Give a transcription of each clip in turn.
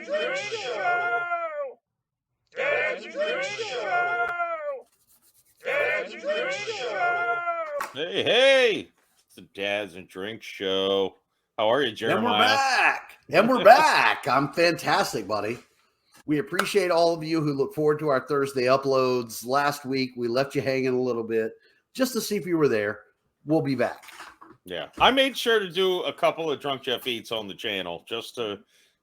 Drink Show. Dads and Drink Show. Dads and Drink Show. Hey, it's the Dads and Drink Show. How are you, Jeremiah? And we're back. I'm fantastic, buddy. We appreciate all of you who look forward to our Thursday uploads. Last week, we left you hanging a little bit just to see if you were there. We'll be back. Yeah, I made sure to do a couple of Drunk Jeff Eats on the channel just to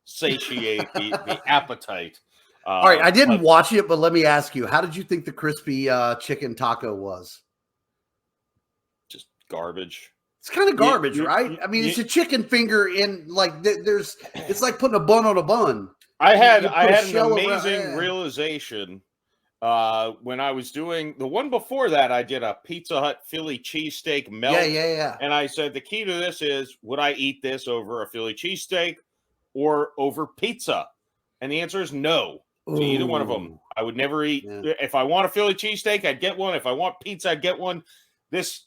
satiate the appetite. All right, I didn't watch it, but let me ask you, how did you think the crispy chicken taco was? Just garbage. It's kind of garbage, right? I mean, it's a chicken finger in like it's like putting a bun on a bun. I had an amazing realization when I was doing the one before that. I did a Pizza Hut Philly cheesesteak melt. Yeah. And I said the key to this is, would I eat this over a Philly cheesesteak or over pizza? And the answer is no to either one of them. I would never eat. Yeah. If I want a Philly cheesesteak, I'd get one. If I want pizza, I'd get one. This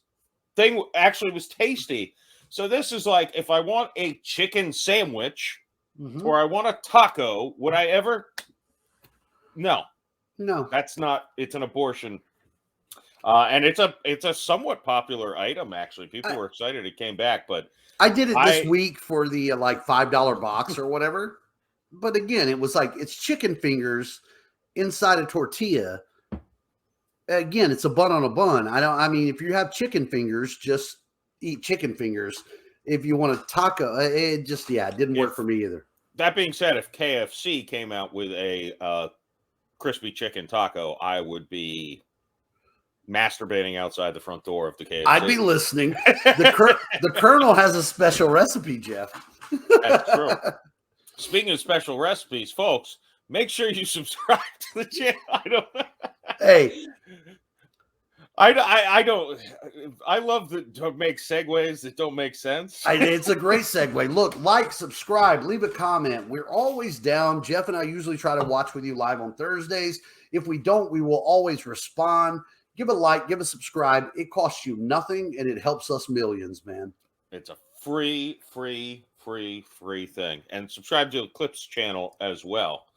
thing actually was tasty. So this is like, if I want a chicken sandwich or I want a taco, would I ever? No, that's not. It's an abortion. And it's a somewhat popular item, actually. People were excited it came back, but I did it this week for the like $5 box or whatever. But again, it was like, it's chicken fingers inside a tortilla. Again, it's a bun on a bun. I mean, if you have chicken fingers, just eat chicken fingers. If you want a taco, it didn't work for me either. That being said, if KFC came out with a crispy chicken taco, I would be masturbating outside the front door of the KFC. I'd be listening. The Colonel has a special recipe, Jeff. That's true. Speaking of special recipes, folks, make sure you subscribe to the channel. I love to make segues that don't make sense. It's a great segue. Look, like, subscribe, leave a comment. We're always down. Jeff and I usually try to watch with you live on Thursdays. If we don't, we will always respond. Give a like, give a subscribe. It costs you nothing, and it helps us millions, man. It's a free thing. And subscribe to the Clips channel as well,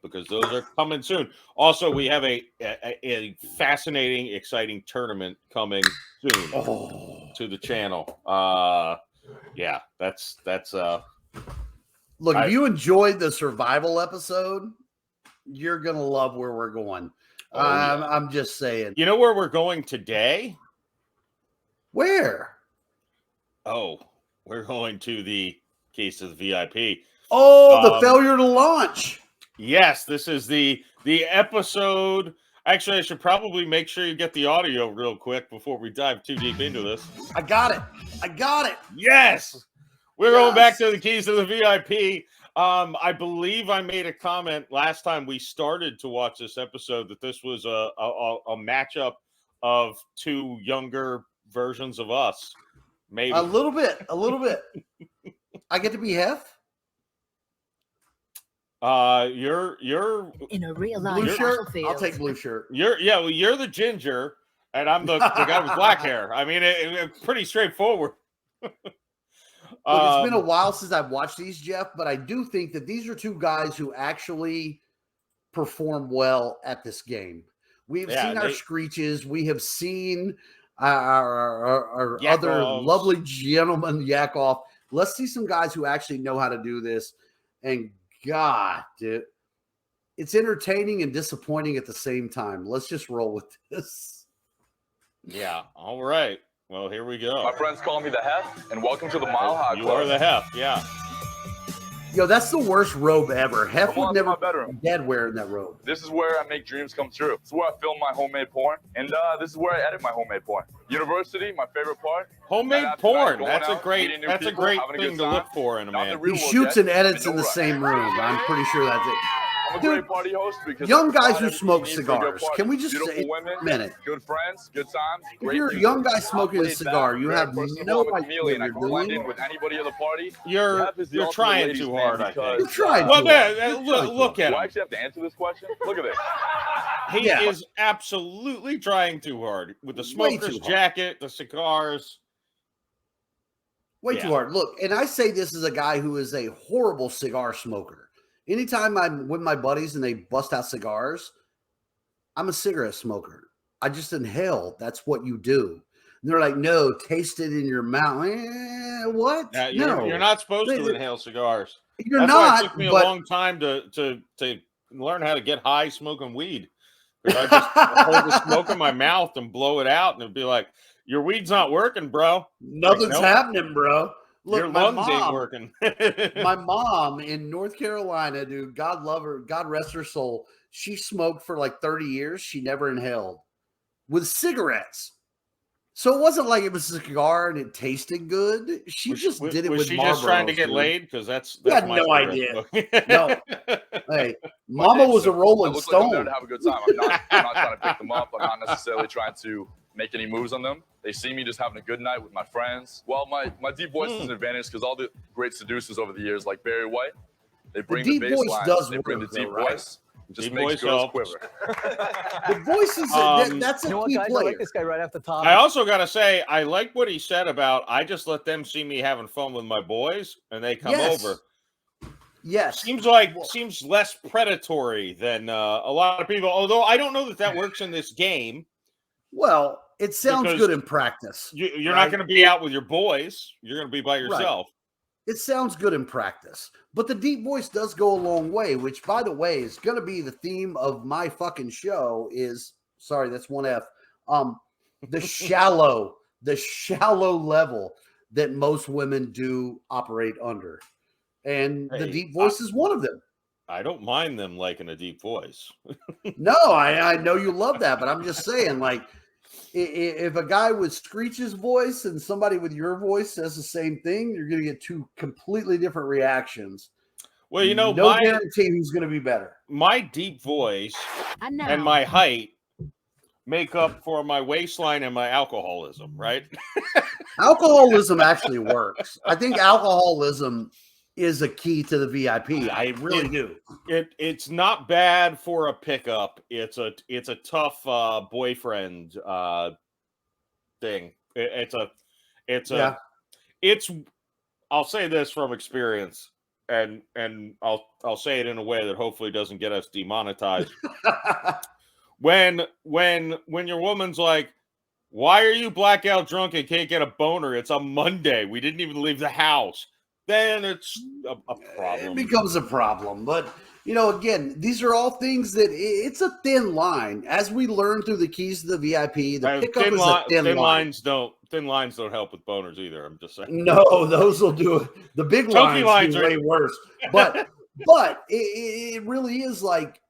because those are coming soon. Also, we have a fascinating, exciting tournament coming soon to the channel. That's look, if you enjoyed the survival episode, you're gonna love where we're going. I'm just saying. You know where we're going today? Where? We're going to the Case of the VIP. The failure to launch. Yes, this is the episode. Actually, I should probably make sure you get the audio real quick before we dive too deep into this. I got it. Yes. We're going back to the Keys of the VIP. I believe I made a comment last time we started to watch this episode that this was a matchup of two younger versions of us. Maybe a little bit. I get to be Hef. You're in a real life blue shirt. I'll take blue shirt. You're the ginger, and I'm the guy with black hair. I mean, it's pretty straightforward. Look, it's been a while since I've watched these, Jeff, but I do think that these are two guys who actually perform well at this game. We've seen our screeches. We have seen our other lovely gentlemen yak off. Let's see some guys who actually know how to do this. And God, dude, it's entertaining and disappointing at the same time. Let's just roll with this. Yeah. All right. Well, here we go. My friends call me the Hef, and welcome to the Mile High Club. You are the Hef, yeah. Yo, that's the worst robe ever. Hef would never be dead wearing that robe. This is where I make dreams come true. This is where I film my homemade porn, and this is where I edit my homemade porn. University, my favorite part. Homemade porn. That's a great thing to look for in a man. He shoots and edits in the same room. I'm pretty sure that's it. I'm a great party host because young guys who smoke cigars. Can we just say women, a minute? Good friends, good times. If you're a young guy smoking a cigar, you have no idea what I can blend in with anybody at the party. You're trying too hard, I think. You're trying. Well, look at him. Do I actually have to answer this question? Look at this. He is absolutely trying too hard with the smoker's jacket, the cigars. Way too hard. Look, and I say this as a guy who is a horrible cigar smoker. anytime I'm with my buddies and they bust out cigars, I'm a cigarette smoker. I just inhale. That's what you do. And they're like, no, taste it in your mouth. What? No, you're not supposed to inhale cigars. That's not. Why it took me a long time to learn how to get high smoking weed. I just hold the smoke in my mouth and blow it out, and it'd be like, your weed's not working, bro. Nothing's happening, bro. Look, your lungs ain't working. My mom in North Carolina, dude, God love her, God rest her soul. She smoked for like 30 years. She never inhaled with cigarettes. So it wasn't like it was a cigar and it tasted good. She did it with Marlboros. Was she just trying to get laid? Because that's had no idea. No. Hey, Mama was a Rolling Stone. Like I'm there to have a good time. I'm not trying to pick them up. I'm not necessarily trying to make any moves on them. They see me just having a good night with my friends. Well, my deep voice is an advantage because all the great seducers over the years, like Barry White, they bring the bass line, they bring the deep voice. Just deep makes girls quiver. The voice is that's a key player. I like this guy right off the top. I also got to say, I like what he said about, I just let them see me having fun with my boys, and they come over. Yes. Seems less predatory than a lot of people, although I don't know that works in this game. Well, it sounds good in practice. You're not going to be out with your boys. You're going to be by yourself. Right. It sounds good in practice, but the deep voice does go a long way, which, by the way, is going to be the theme of my fucking show is, sorry, that's one F, the shallow level that most women do operate under. And the deep voice is one of them. I don't mind them liking a deep voice. No, I know you love that, but I'm just saying, like, if a guy with Screech's voice and somebody with your voice says the same thing, you're going to get two completely different reactions. Well, you know, no guarantee who's going to be better. My deep voice and my height make up for my waistline and my alcoholism, right? Alcoholism actually works. I think alcoholism is a key to the VIP. I really do. It's not bad for a pickup. It's a tough boyfriend thing. I'll say this from experience, and I'll say it in a way that hopefully doesn't get us demonetized. when your woman's like, why are you blackout drunk and can't get a boner? It's a Monday. We didn't even leave the house. Then it's a problem. It becomes a problem. But, you know, again, these are all things that it's a thin line. As we learn through the keys to the VIP, the pickup is a thin line. Thin lines don't help with boners either. I'm just saying. No, those will do it. The big lines are way worse. But it really is like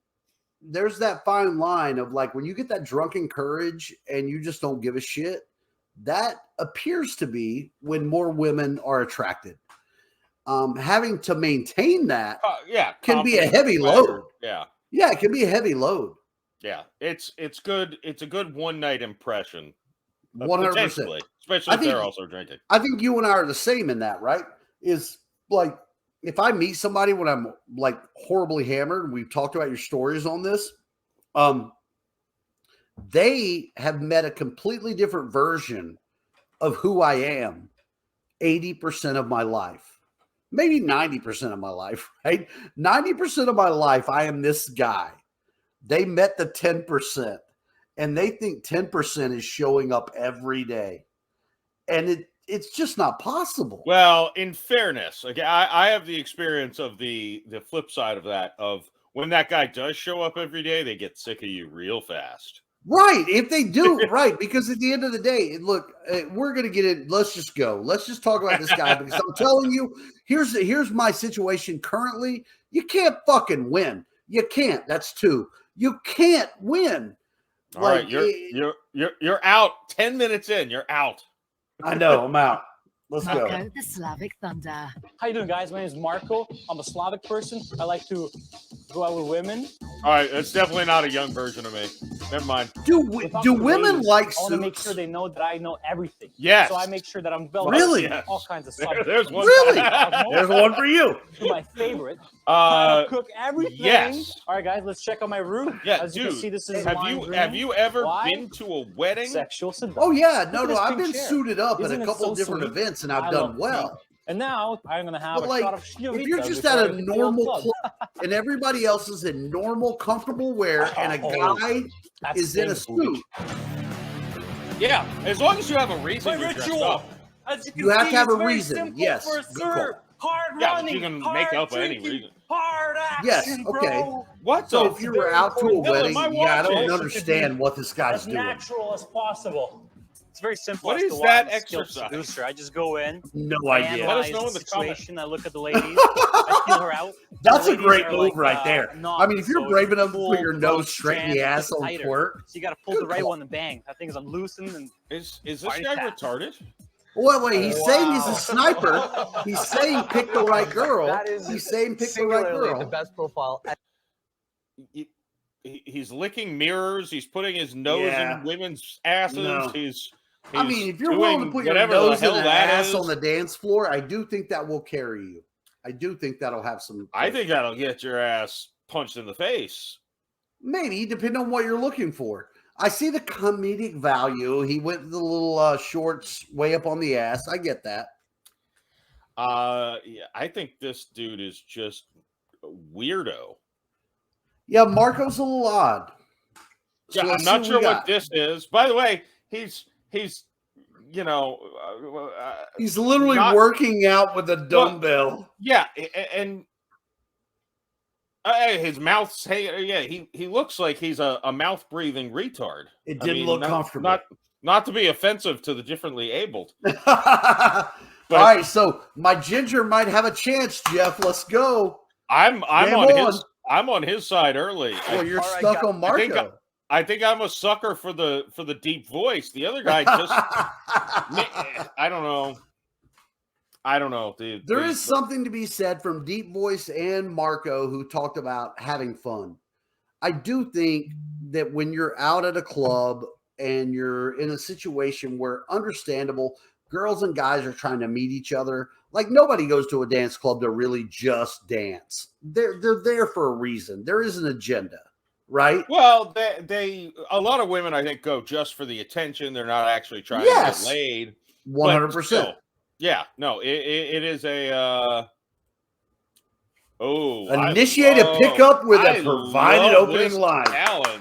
there's that fine line of like when you get that drunken courage and you just don't give a shit, that appears to be when more women are attracted. Having to maintain that can be a heavy load. Yeah, it can be a heavy load. Yeah, it's good. It's a good one night impression. 100%, especially if they're also drinking. I think you and I are the same in that, right? Is like if I meet somebody when I'm like horribly hammered, and we've talked about your stories on this, they have met a completely different version of who I am 80% of my life. Maybe 90% of my life, right? 90% of my life, I am this guy. They met the 10%, and they think 10% is showing up every day. And it's just not possible. Well, in fairness, okay, I have the experience of the flip side of that, of when that guy does show up every day, they get sick of you real fast. Right. If they do, right. Because at the end of the day, look, we're going to get it. Let's just go. Let's just talk about this guy because I'm telling you, here's my situation currently. You can't fucking win. You can't. That's two. You can't win. All right. You're out 10 minutes in. You're out. I know. I'm out. Let's Marco, go. the Slavic Thunder. How you doing, guys? My name is Marco. I'm a Slavic person. I like to go out with women. All right, it's definitely not a young version of me. Never mind. Do women like suits? I want to make sure they know that I know everything. Yes. So I make sure that I'm well really all kinds of subjects. There's one. Really? There's one for you. My favorite. I cook everything. Yes. All right, guys, let's check out my room. Yeah, as you can see, this is have you ever been to a wedding? Sexual seduction. Oh yeah, no, Look at this I've pink been chair. suited up Isn't at a it couple so different sweet? events, and I've I done love well. pink. And now I'm going to have But a shot of if you're just at a normal club and everybody else is in normal, comfortable wear, and a guy is in a suit. Yeah, as long as you have a reason to dress up. As You have to have a very reason. simple Yes, for a good call. serve. Hard Yeah, running, you can hard make up any drinking, reason. hard action, Yes, okay. bro. What? So the- if you were out to a Dylan, wedding, my yeah, I watch don't is- understand what this guy's As doing. natural as possible. It's very simple. What as is to why that I'm a skilled exercise? seducer. I just go in, No I idea. Let us analyze know the in the comments. situation. I look at the ladies. I feel her out. That's The a great ladies are move like, right there. not I mean, if you're so brave enough to full put your nose throat straight in the jam, ass on tighter. twerk. So you got to pull Good the right call. one and bang. That thing's unloosened and Is this Fine guy tap. retarded? Wait, he's saying he's a sniper. He's saying pick the right girl. That is He's saying pick the right singularly girl. the best profile. He's licking mirrors. He's putting his nose Yeah. in women's asses. No. He's I mean, if you're willing to doing put your whatever the nose in hell an that ass is, on the dance floor, I do think that will carry you. I do think that'll have some. I think that'll get your ass punched in the face. Maybe, depending on what you're looking for. I see the comedic value. He went the little shorts way up on the ass. I get that. Yeah, I think this dude is just a weirdo. Yeah, Marco's a little odd. So Yeah, let's I'm not see sure we what got. this is. By the way, he's you know, He's literally not- working out with a dumbbell. yeah, and his mouth's yeah, he looks like he's a mouth breathing retard. It I didn't mean, look comfortable. Not to be offensive to the differently abled. All right, so my ginger might have a chance, Jeff. Let's go. I'm Game on his side early. Well, you're All right, stuck guys. on Marco. I think I'm a sucker for the deep voice. The other guy just I don't know. There is something to be said from Deep Voice and Marco who talked about having fun. I do think that when you're out at a club and you're in a situation where understandable girls and guys are trying to meet each other, like nobody goes to a dance club to really just dance. They're there for a reason. There is an agenda, right? Well, they a lot of women I think go just for the attention. They're not actually trying to get laid. 100%. Yeah, no, it is a Initiate a pickup with a provided opening line. Alan,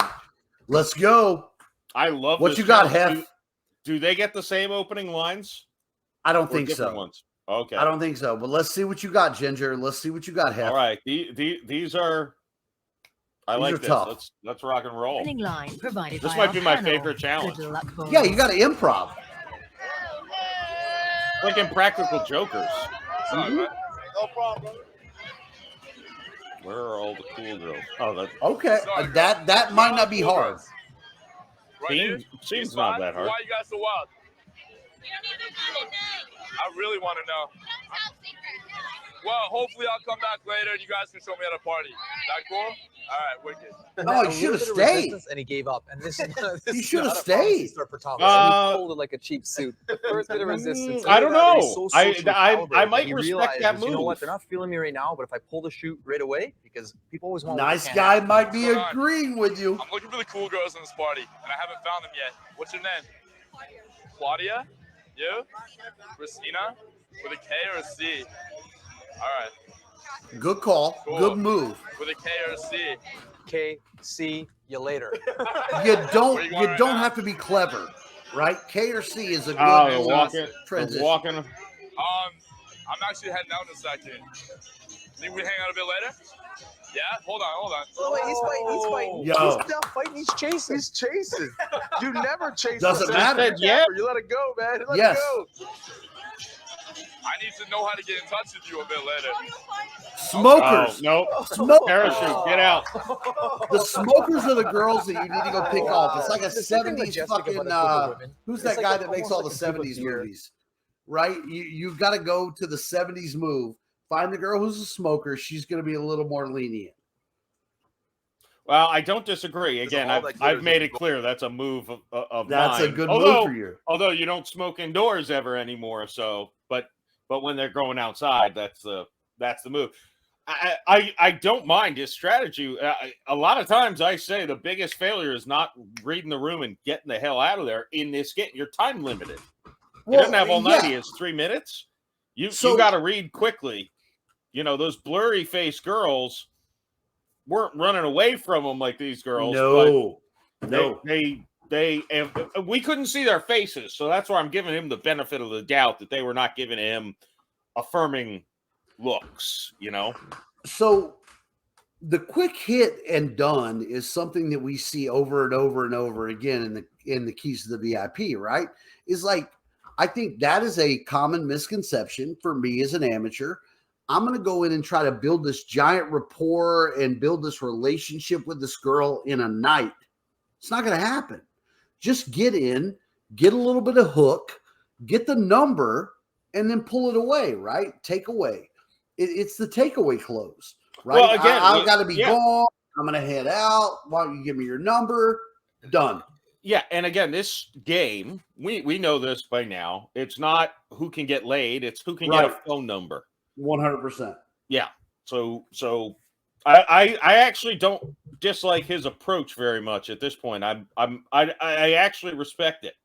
Let's go. I love What this you got, challenge. Hef? Do they get the same opening lines? I don't Or think different so. Ones? Okay. I don't think so. But let's see what you got, Ginger. Let's see what you got, Hef. All right. These are. I These like are this. tough. Let's rock and roll. Opening line provided This by might our be my panel. favorite challenge. Good luck, boys. Yeah, you got to improv. Like in Practical Jokers. No problem. Where are all the cool girls? Oh, that Okay, Sorry, that might not be hard. Right here? seems not that hard. Why you guys so wild? I really want to know. Well, hopefully I'll come back later and you guys can show me at a party. That cool? All right, wicked. No, he should have stayed. And he gave up. And this is He should have not a stayed. promising start for Thomas. Uh, he folded like a cheap suit. The first bit of resistance. I don't He's know. so I socially calibrated might that he respect that realizes, You know move. what? They're not feeling me right now, but if I pull the shoot right away, because people always want. what Nice they guy can't might be Come on. agreeing with you. I'm looking for the cool girls in this party, and I haven't found them yet. What's your name? Claudia? You? Christina? With a K or a C? All right. Good call. Cool. Good move. With a K or a C? K, see you later. You Where don't you going right now? have to be clever, right? K or C is a good Oh, walking. transition. Walking. I'm actually heading out in a second. Think we hang out a bit later? Yeah? Hold on. Oh, wait, he's fighting. Yo. He's not fighting. He's chasing. He's chasing. You never chase. Doesn't the matter. same Yeah. You let it go, man. Let Yes. it go. I need to know how to get in touch with you a bit later. Smokers. Oh, no. Parachute. Get out. The smokers are the girls that you need to go pick off. It's like a There's something 70s majestic fucking about a group of women. who's It's that like guy a- that makes all the almost like a group of 70s deer. movies? Right? You've got to go to the 70s move. Find the girl who's a smoker. She's going to be a little more lenient. Well, I don't disagree. Again, all that I've glitters made is it clear that's a move of That's mine. a good although, move for you. Although you don't smoke indoors ever anymore, so but when they're going outside, that's the move. I don't mind his strategy. A lot of times I say the biggest failure is not reading the room and getting the hell out of there in this game. You're time limited. He doesn't have all night. He has 3 minutes. You got to read quickly. You know, those blurry faced girls weren't running away from him like these girls. No. They we couldn't see their faces, so that's why I'm giving him the benefit of the doubt that they were not giving him affirming looks, you know. So the quick hit and done is something that we see over and over and over again in the Keys to the VIP, right? Is like, I think that is a common misconception for me as an amateur. I'm going to go in and try to build this giant rapport and build this relationship with this girl in a night. It's not going to happen. Just get in, get a little bit of hook, get the number, and then pull it away, right? Take away. It's the takeaway close, right? Well, again, I've got to be gone. I'm going to head out. Why don't you give me your number? Done. Yeah, and again, this game, we know this by now. It's not who can get laid. It's who can get a phone number. 100%. Yeah. So I actually don't dislike his approach very much at this point. I actually respect it.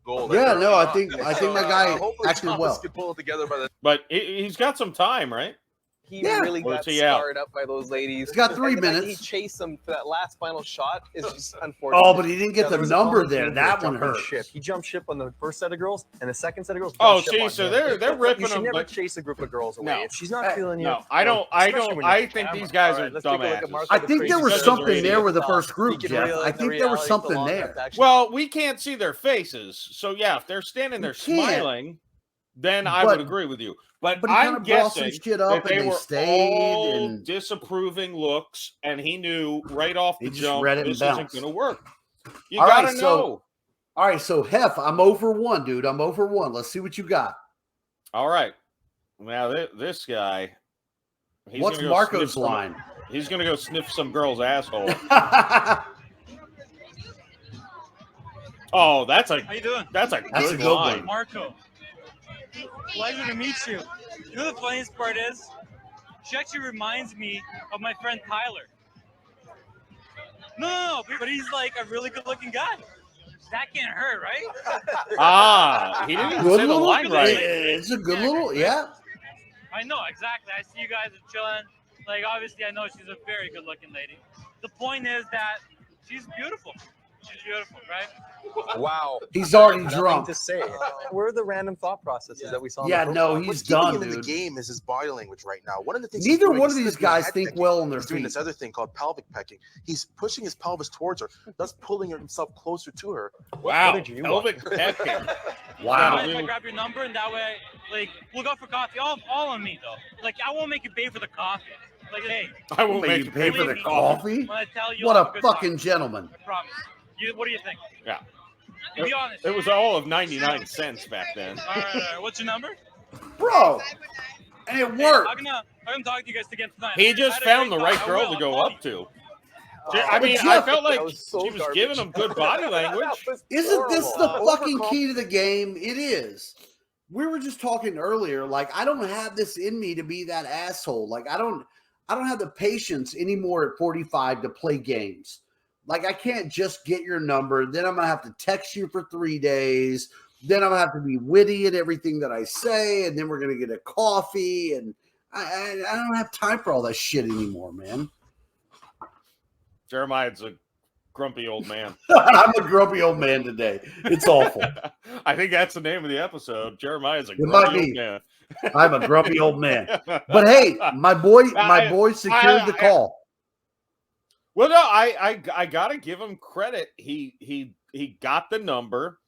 Yeah, no, I think that guy acted well. Could pull it together by the But he's got some time, right? He really got scarred up by those ladies. He's got 3 minutes. He chased them for that last final shot is just unfortunate. Oh, but he didn't get the number there. That one hurt. He jumped ship on the first set of girls, and the second set of girls. Oh, see, so they're ripping you should them. never chase a group of girls away. No. If she's not feeling you, no, I don't. I think these guys are dumbasses. I think there was something there with the first group, Jeff. I think there was something there. Well, we can't see their faces, so yeah, if they're standing there smiling, then I would agree with you. But I'm guessing that they were all disapproving looks, and he knew right off the jump this isn't going to work. You got to know. All right, so Hef, I'm over 1, dude. I'm over 1. Let's see what you got. All right. Now, this guy. What's Marco's line? He's going to go sniff some girl's asshole. Oh, that's a. How you doing? That's a good line. Marco. Pleasure to meet you. You know the funniest part is, she actually reminds me of my friend Tyler. No, but he's like a really good-looking guy. That can't hurt, right? He didn't even say the line right. It's a good little, yeah. I know, exactly. I see you guys are chilling. Like, obviously, I know she's a very good-looking lady. The point is that she's beautiful. She's beautiful, right? Wow. He's already drunk. To say. Where are the random thought processes that we saw? Yeah, no, he's done, dude. In the game is his body language right now. One of the things. Neither one of these guys think well on their feet. He's doing this other thing called pelvic pecking. He's pushing his pelvis towards her, thus pulling himself closer to her. Wow, pelvic pecking. Wow. If I grab your number, and that way, like, we'll go for coffee. All on me, though. Like, I won't make you pay for the coffee. Like, hey. I won't make you pay for the coffee? What a fucking gentleman. I promise. What do you think? Yeah. Be honest. It was all of 99 cents back then. All right. What's your number? Bro, and it worked. I'm gonna talk to you guys again tonight. He just found the right girl to go up to. I mean, I felt like she was giving him good body language. Isn't this the fucking key to the game? It is. We were just talking earlier. Like, I don't have this in me to be that asshole. Like, I don't have the patience anymore at 45 to play games. Like, I can't just get your number. Then I'm going to have to text you for 3 days. Then I'm going to have to be witty in everything that I say. And then we're going to get a coffee. And I don't have time for all that shit anymore, man. Jeremiah's a grumpy old man. I'm a grumpy old man today. It's awful. I think that's the name of the episode. Jeremiah's a grumpy old man. I'm a grumpy old man. But hey, my boy secured the call. Well, no, I gotta give him credit. He got the number.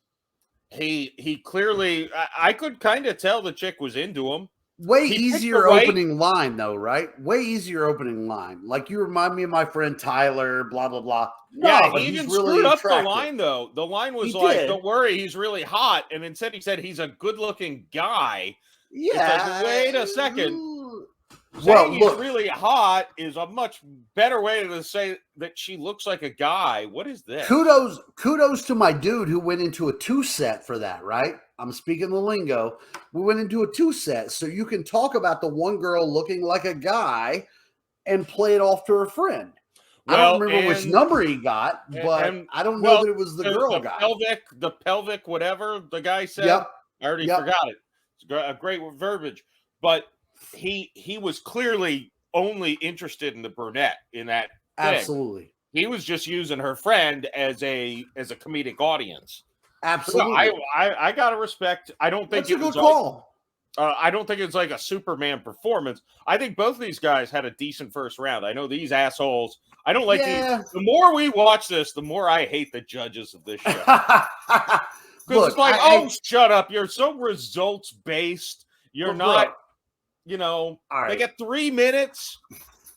He clearly, I could kind of tell the chick was into him. Way easier opening line though, right? Way easier opening line. Like, you remind me of my friend Tyler. Blah blah blah. Yeah, he even screwed up the line though. The line was like, "Don't worry, he's really hot," and instead he said he's a good-looking guy. Yeah. Like, wait a second. Well, he's really hot is a much better way to say that she looks like a guy. What is this? Kudos to my dude who went into a 2-set for that, right? I'm speaking the lingo. We went into a 2-set, so you can talk about the one girl looking like a guy and play it off to her friend. I don't remember which number he got, but I don't know that it was the girl guy. The pelvic, whatever the guy said. Yep. I already forgot it. a great verbiage, but he was clearly only interested in the brunette in that thing. Absolutely. He was just using her friend as a comedic audience. Absolutely. So I gotta respect. I don't think That's a good call. I don't think it's like a Superman performance. I think both of these guys had a decent first round. I know these assholes. I don't like these. The more we watch this, the more I hate the judges of this show. Because it's like, shut up. You're so results based. You're not, they get 3 minutes.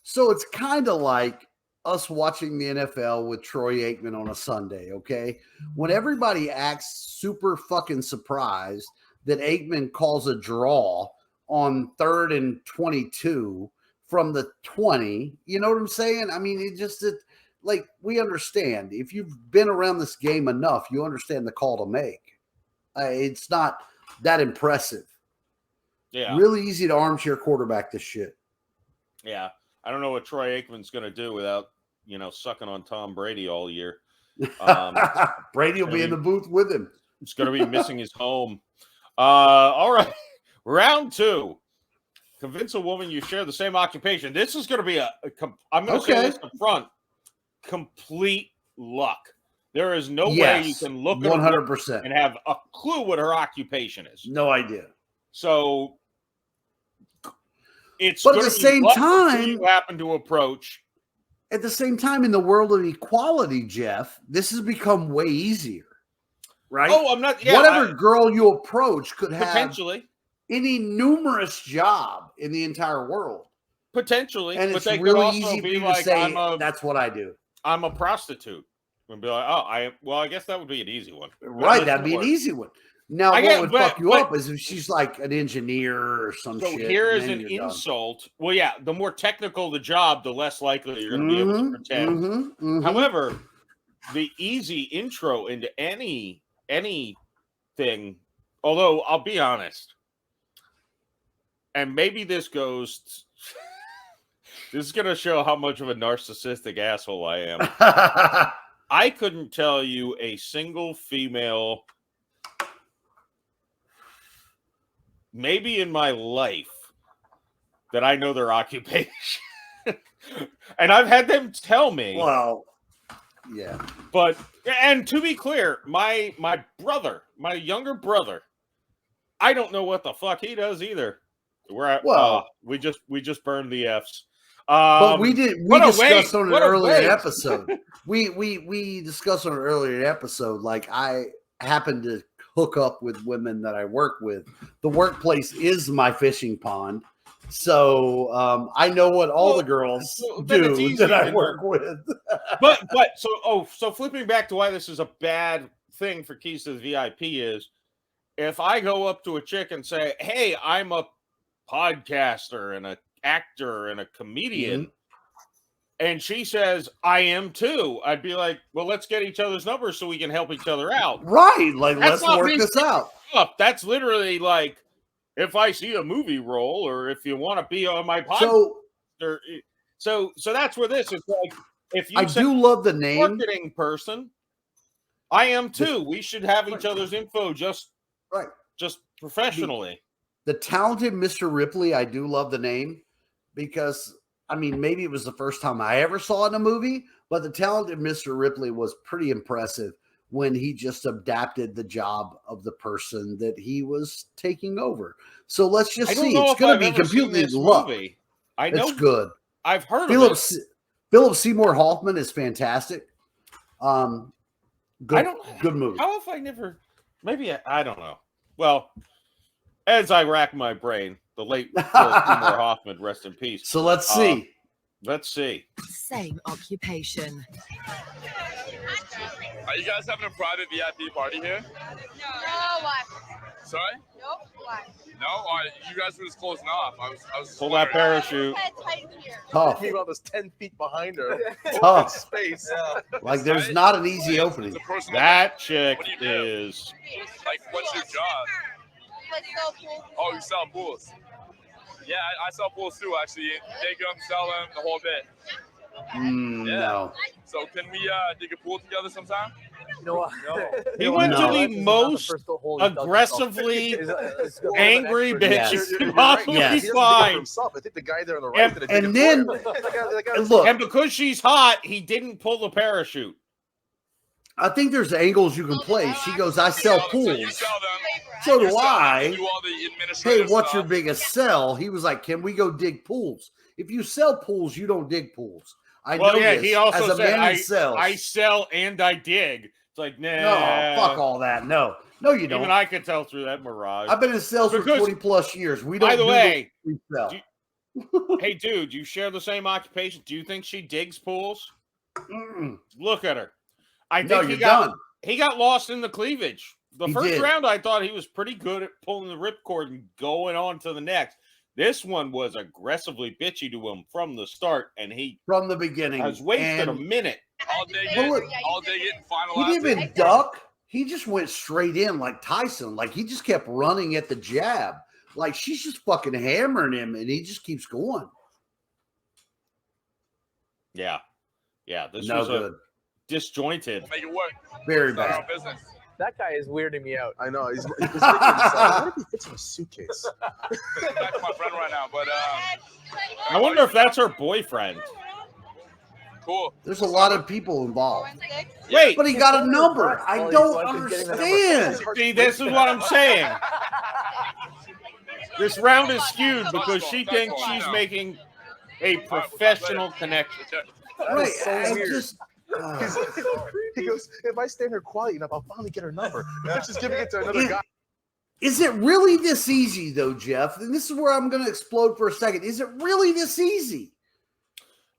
So it's kind of like us watching the NFL with Troy Aikman on a Sunday, okay? When everybody acts super fucking surprised that Aikman calls a draw on 3rd and 22 from the 20, you know what I'm saying? I mean, we understand. If you've been around this game enough, you understand the call to make. It's not that impressive. Yeah. Really easy to armchair quarterback this shit. Yeah. I don't know what Troy Aikman's going to do without, sucking on Tom Brady all year. Brady will be in the booth with him. He's going to be missing his home. All right. Round 2. Convince a woman you share the same occupation. This is going to be I'm going to say this up front. Complete luck. There is no way you can look at 100% and have a clue what her occupation is. No idea. So it's but at the same time, you happen to approach. At the same time, in the world of equality, Jeff, this has become way easier, right? Oh, I'm not. Yeah, whatever girl you approach could have potentially any numerous job in the entire world. Potentially, and but it's they really could also easy be to like, say, "That's what I do." I'm a prostitute, and be like, I guess that would be an easy one, right? That'd be an easy one. Now, what would fuck you up is if she's like an engineer or some shit. So here is an insult. Well, yeah, the more technical the job, the less likely you're going to be able to pretend. However, the easy intro into anything, although I'll be honest, and maybe this goes. This is going to show how much of a narcissistic asshole I am. I couldn't tell you a single female, maybe in my life, that I know their occupation. And I've had them tell me. Well, yeah. But, and to be clear, my brother, my younger brother, I don't know what the fuck he does either. We just burned the Fs. But we discussed on an earlier episode. We discussed on an earlier episode, like I happen to hook up with women that I work with. The workplace is my fishing pond. So I know what all the girls do that I work with. So flipping back to why this is a bad thing for Keys to the VIP is if I go up to a chick and say, "Hey, I'm a podcaster and an actor and a comedian," and she says, "I am too," I'd be like, "Well, let's get each other's numbers so we can help each other out." Right. Like, let's work this out. That's literally like, if I see a movie role or if you want to be on my podcast. So that's where this is like. If you do love the name marketing person, I am too. We should have each other's info just professionally. The talented Mr. Ripley, I do love the name because, I mean, maybe it was the first time I ever saw it in a movie, but the talented Mr. Ripley was pretty impressive when he just adapted the job of the person that he was taking over. So let's just see. It's going to be completely luck. I know it's good. I've heard of it. Philip Seymour Hoffman is fantastic. Good movie. How have I never? Maybe I don't know. Well, as I rack my brain, the late Philip Seymour Hoffman, rest in peace. So let's see. Same occupation. Are you guys having a private VIP party here? No. Why? Sorry? Nope. Why? No? You guys were just closing off. I was pull that parachute. Tough. Meanwhile, there's 10 feet behind her. Tough. Space. Yeah. Like, there's not an easy opening. That chick is. Like, what's your job? I sell pools. Oh, you sell pools? Yeah, I sell pools too, actually. Dig them, sell them, the whole bit. No. So can we dig a pool together sometime? He went to the most aggressively angry bitch Yes. you can possibly Yes. find. Himself. I think the guy there on the right. did a And good then, job. That guy was- look, And because she's hot, he didn't pull the parachute. I think there's angles you can play. She goes, I sell So you pools. tell them. So you do sell them, I. you do all the Hey, administrative what's your stuff. biggest sell? He was like, can we go dig pools? If you sell pools, you don't dig pools. I know this he also as a said, man who sells. I sell and I dig. It's like, nah. No, fuck all that. No, you don't. Even I could tell through that mirage. I've been in sales for Because- 20 plus years. We don't By the do way, we sell. hey, dude, you share the same occupation. Do you think she digs pools? Mm-mm. Look at her. I No, think you're done. he got lost in the cleavage. The He first did. round, I thought he was pretty good at pulling the ripcord and going on to the next. This one was aggressively bitchy to him from the start, and he From the beginning. has wasted a And minute. I'll dig But it. look, I'll dig it and finalize he didn't it. even duck. He just went straight in like Tyson. Like he just kept running at the jab. Like she's just fucking hammering him, and he just keeps going. Yeah. This No was good. a disjointed. We'll make it work. Very Start our bad. business. That guy is weirding me out. I know. He's thinking to himself, what if he fits in a suitcase? Back to my friend right now, but I wonder if that's her boyfriend. cool. There's a lot of people involved. Wait, But he got a number. I Oh, don't he's getting the number. understand. see, this is what I'm saying. This round is skewed because she thinks she's making a professional connection. Right. so I weird. just. He goes, if I stand here quiet enough, I'll finally get her number. That's just giving it to another guy. Is it really this easy, though, Jeff? And this is where I'm going to explode for a second. Is it really this easy?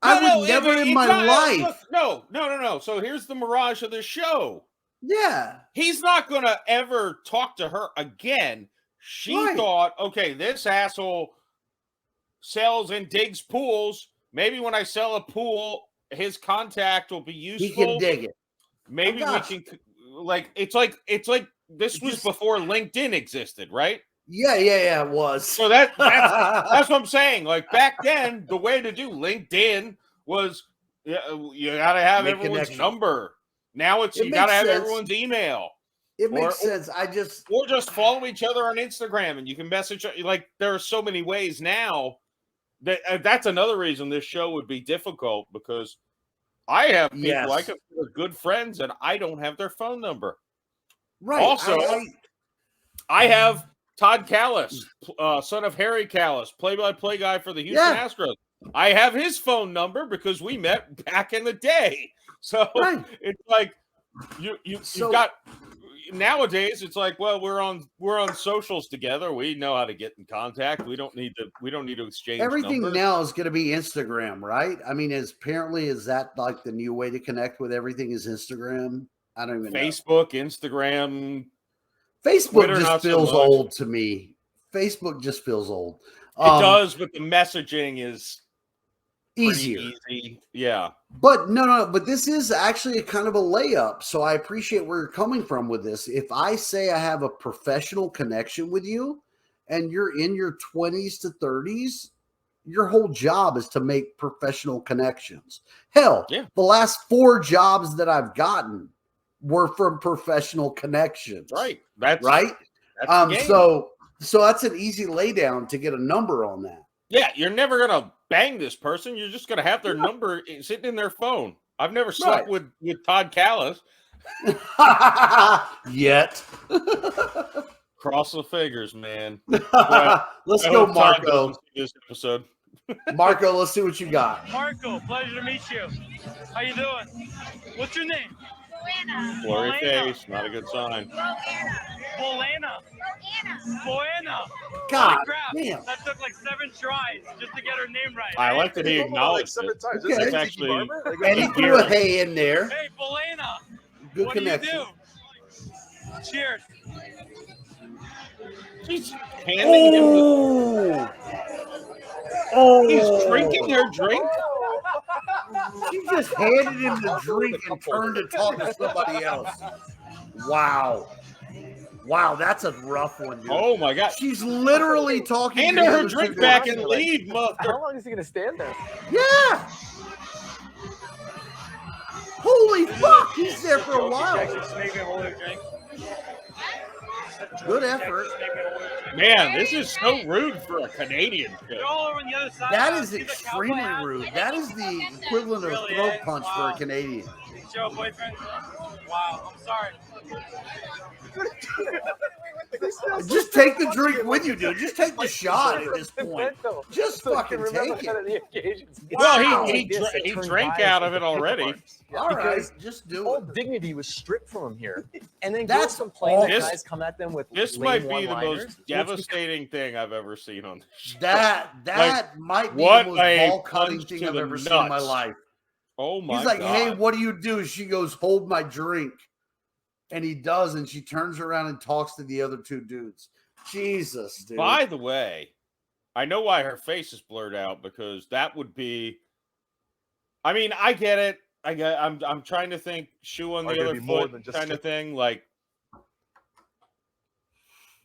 I would never in my life. Look, no. So here's the mirage of this show. Yeah. He's not going to ever talk to her again. She Right. thought, okay, this asshole sells and digs pools. Maybe when I sell a pool, his contact will be useful. He can dig it. Maybe we Gosh. can, like, it's like this was before LinkedIn existed, right? Yeah, it was. So that's what I'm saying. Like back then, the way to do LinkedIn was you got to have Make everyone's connection. number. Now it's It you got to makes have sense. everyone's email. It makes Or- sense. Or just follow each other on Instagram, and you can message. Like there are so many ways now. That's another reason this show would be difficult because I have people Yes. I consider good friends, and I don't have their phone number. right. Also, I have Todd Callis, son of Harry Callis, play-by-play guy for the Houston Yeah. Astros. I have his phone number because we met back in the day. So Right. it's like you've got nowadays. It's like, well, we're on socials together. We know how to get in contact. We don't need to exchange everything numbers. now is going to be Instagram, right? I mean, is that like the new way to connect with everything is Instagram? I don't even know. Facebook, Instagram. Facebook Twitter, not just so feels much. old to me. Facebook just feels old. It does, but the messaging is pretty easier. easy. Yeah. But no, but this is actually a kind of a layup. So I appreciate where you're coming from with this. If I say I have a professional connection with you and you're in your 20s to 30s, your whole job is to make professional connections. Hell, Yeah. the last 4 jobs that I've gotten were from professional connections. Right. That's Right? That's the game. So that's an easy laydown to get a number on that. Yeah, you're never gonna bang this person. You're just gonna have their number sitting in their phone. I've never slept with Todd Callis. Yet. Cross the figures, man. Let's I go, hope Todd Marco. doesn't see this episode. Marco, let's see what you got. Marco, pleasure to meet you. How you doing? What's your name? Blurry Elena. face, not a good sign. Bolena. Boena. God Holy crap. damn. That took like 7 tries just to get her name right. I like that he Like acknowledged 7 it. times. Okay. This is It's Tiki actually Barber? Like, And he Hey, threw a Gary. hay in there. Hey, Bolena. Good What connection. do you do? Cheers. She's handing him Oh, he's drinking her drink. She just handed him the drink and turned to talk to somebody else. Wow. Wow, that's a rough one, dude. Oh my god. She's literally talking Hand to her the her other drink two back guys. and leave, mother. How long is he gonna stand there? Yeah. Holy fuck, he's there for a while. Just make me hold her drink. Good effort. Man, this is so rude for a Canadian kid. On the other side. That is extremely rude. That is the equivalent of throat punch for a Canadian. Is your boyfriend? Wow, I'm sorry. Just take the drink with you, dude. Just take the shot at this point. Just fucking take it. Well, he drank out of it already. All right, just do all it. Dignity was stripped from him here. And then That's complain that this- guys come at them with This lame might be the one-liners. most devastating thing I've ever seen on this show. That might be what the most a ball-cutting punch thing to I've the ever seen in my nuts. life. Oh my He's like, God. hey, what do you do? She goes, hold my drink. And he does, and she turns around and talks to the other two dudes. Jesus, dude. By the way, I know why her face is blurred out, because that would be. I mean, I get it. I'm trying to think shoe on the other foot kind of thing. Like,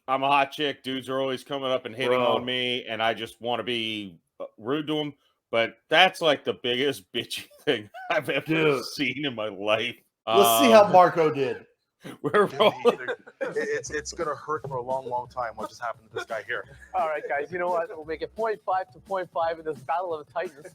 I'm a hot chick. Dudes are always coming up and hitting on me, and I just want to be rude to them. But that's like the biggest bitchy thing I've ever seen in my life. Let's see how Marco did. It's gonna hurt for a long time. What just happened to this guy here? All right, guys. You know what? We'll make it 0.5 to 0.5 in this battle of the Titans.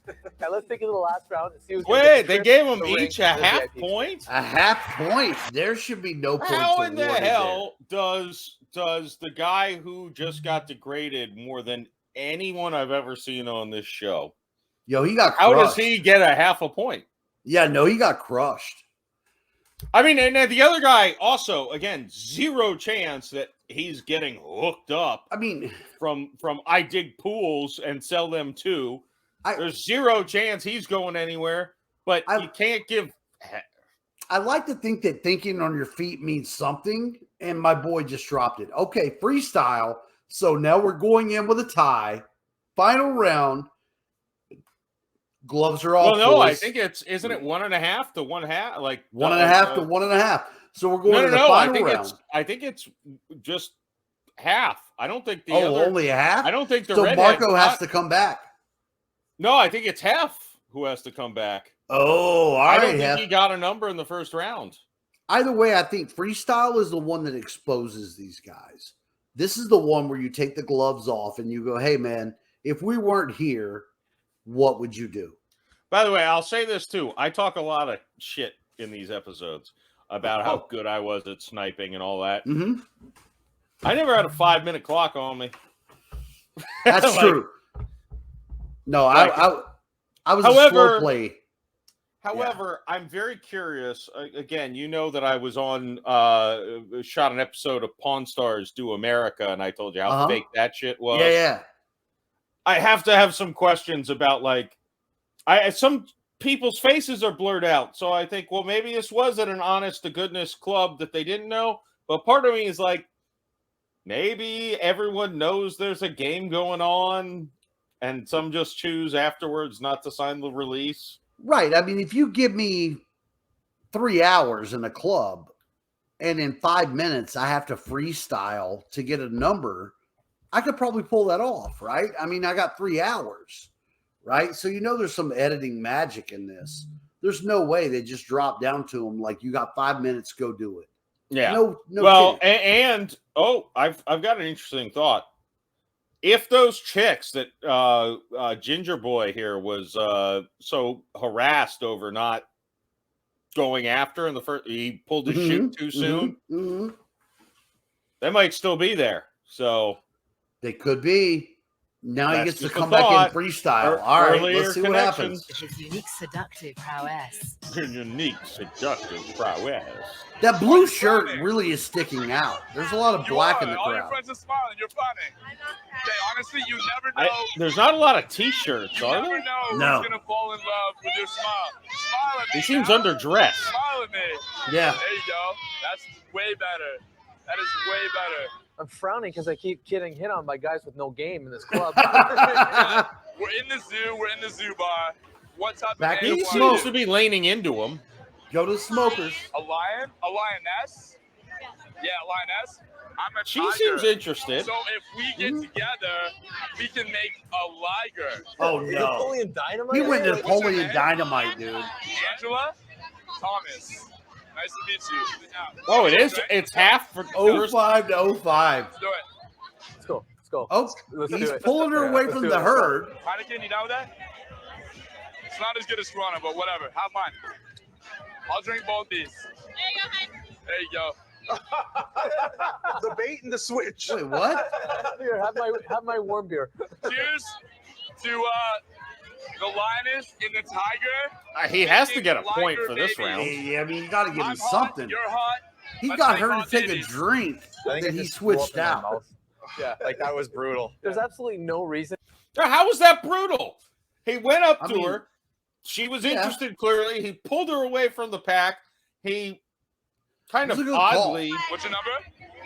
Now let's take it to the last round and see who's. Wait, they gave them each a half point. A half point. There should be no points. How in the awarded hell does the guy who just got degraded more than anyone I've ever seen on this show? Yo, he got crushed. How does he get a half a point? Yeah, no, he got crushed. I mean, and the other guy also, again, zero chance that he's getting hooked up. I mean, from I dig pools and sell them too. There's zero chance he's going anywhere. But you can't give. I like to think that thinking on your feet means something, and my boy just dropped it. Okay, freestyle. So now we're going in with a tie. Final round. Gloves are off. Well, no, I think isn't it 1.5 to 1/2? Like 1.5 to 1.5. So we're going to the final round. I think it's just half. I don't think the other. Only a half? I don't think the So redhead Marco has to come back. No, I think it's half who has to come back. Oh, all I right. don't think he got a number in the first round. Either way, I think freestyle is the one that exposes these guys. This is the one where you take the gloves off and you go, hey, man, if we weren't here, what would you do? By the way, I'll say this too. I talk a lot of shit in these episodes about how good I was at sniping and all that. Mm-hmm. I never had a 5-minute clock on me. That's true. No, I was a slow play. However, I'm very curious. Again, you know that I was on shot an episode of Pawn Stars Do America, and I told you how fake that shit was. Yeah. I have to have some questions about some people's faces are blurred out. So I think, well, maybe this wasn't an honest to goodness club that they didn't know. But part of me is like, maybe everyone knows there's a game going on and some just choose afterwards not to sign the release. Right. I mean, if you give me 3 hours in a club and in 5 minutes I have to freestyle to get a number, I could probably pull that off, right? I mean, I got 3 hours. Right. So, there's some editing magic in this. There's no way they just drop down to them like, you got 5 minutes, go do it. Yeah. No. Well, I've got an interesting thought. If those chicks that Ginger Boy here was so harassed over not going after in the first, he pulled his shoot too soon. Mm-hmm. They might still be there. So they could be. Now he gets to come back in freestyle. All right, let's see what happens. His unique seductive prowess. Unique seductive prowess. That blue shirt really is sticking out. There's a lot of black in the All your crowd. friends are smiling. You're funny. Okay, honestly, you never know. There's not a lot of T-shirts, are there? You never know No. who's gonna fall in love with your smile. Smile at me. He seems now. underdressed. Smile at me. Yeah. There you go. That's way better. That is way better. I'm frowning because I keep getting hit on by guys with no game in this club. We're in the zoo. We're in the zoo bar. What type Back of in He's animal are supposed you? to be leaning into him. Go to the smokers. A lion? A lioness? Yeah, a lioness. I'm a She tiger. seems interested. So if we get together, we can make a liger. Oh, no. Napoleon Dynamite? He went What's your Napoleon name? Dynamite, dude. Angela? Thomas. Nice to meet you. Oh, it is. It's half for 05 to 05. Let's do it. Let's go. Let's go. Oh, Let's do he's it. pulling her away let's from do the it. herd. Heineken, you down with that? It's not as good as Corona, but whatever. Have mine. I'll drink both these. There you go. The bait and the switch. Wait, what? Here, have my warm beer. Cheers to the lioness and the tiger. He has to get a point for this round. Yeah, I mean, you got to give him I'm hot, something. you're hot. He Let's got make her to hot take a babies. drink, I think then it he just blew up switched in my out. mouth. Yeah, like that was brutal. There's absolutely no reason. How was that brutal? He went up to mean, her. She was yeah. interested, clearly. He pulled her away from the pack. He kind It was of a good call. oddly. What's your number?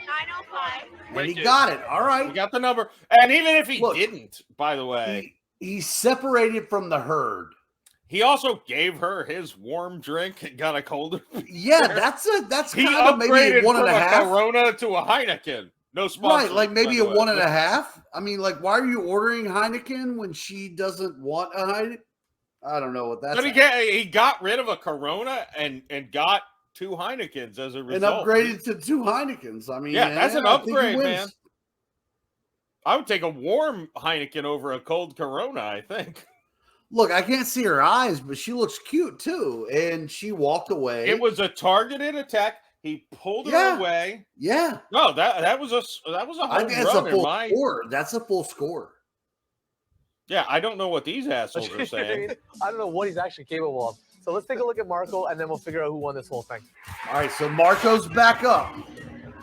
905. And he got it. All He right. got the number. And even if he Look, didn't, by the way, He separated from the herd. he also gave her his warm drink and got a colder. Yeah, that's He kind of maybe upgraded a one from and a half. Corona to a Heineken. No sponsor. Right, like maybe a by the way. one and a half. I mean, like, why are you ordering Heineken when she doesn't want a Heineken? I don't know what that's. But he got rid of a Corona and got 2 Heinekens as a and result. upgraded to 2 Heinekens. I mean, Yeah, that's an I think he upgrade, wins. man. I would take a warm Heineken over a cold Corona, I think. Look, I can't see her eyes, but she looks cute too. And she walked away. It was a targeted attack. He pulled her Yeah. away. Yeah, No, that was a I home think that's a run in full my. score. That's a full score. Yeah, I don't know what these assholes are saying. I don't know what he's actually capable of. So let's take a look at Marco, and then we'll figure out who won this whole thing. All right, so Marco's back up.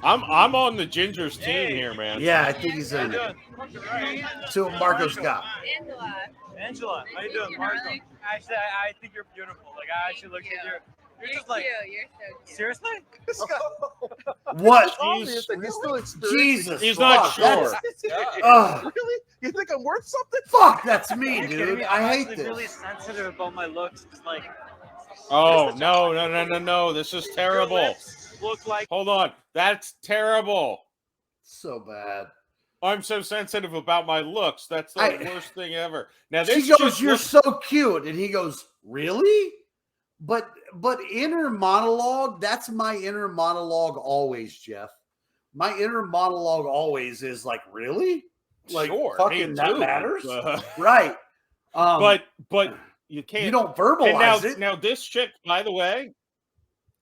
I'm on the Ginger's team here, man. Yeah, I think he's in it. So Marco's got. Angela, how you doing, Marco? Actually, I think you're beautiful. Like, I actually looked at you. You're just like, You're so cute. seriously? What? Obvious that he's still experiencing. Jesus, He's not fuck, that's- sure. Ugh, Really? You think I'm worth something? fuck, that's me, Are you kidding dude. me? I I'm hate actually this. really sensitive about my looks. It's like, Oh no! This is your terrible. lips look like. Hold on, that's terrible. So bad. I'm so sensitive about my looks. That's the worst thing ever. Now She this goes, just "You're looks- so cute," and he goes, "Really?" But inner monologue. That's my inner monologue always, Jeff. My inner monologue always is like, "Really?" Like, Sure, me fucking that too. matters, right? But you can't. you don't And verbalize it. now this chick, by the way,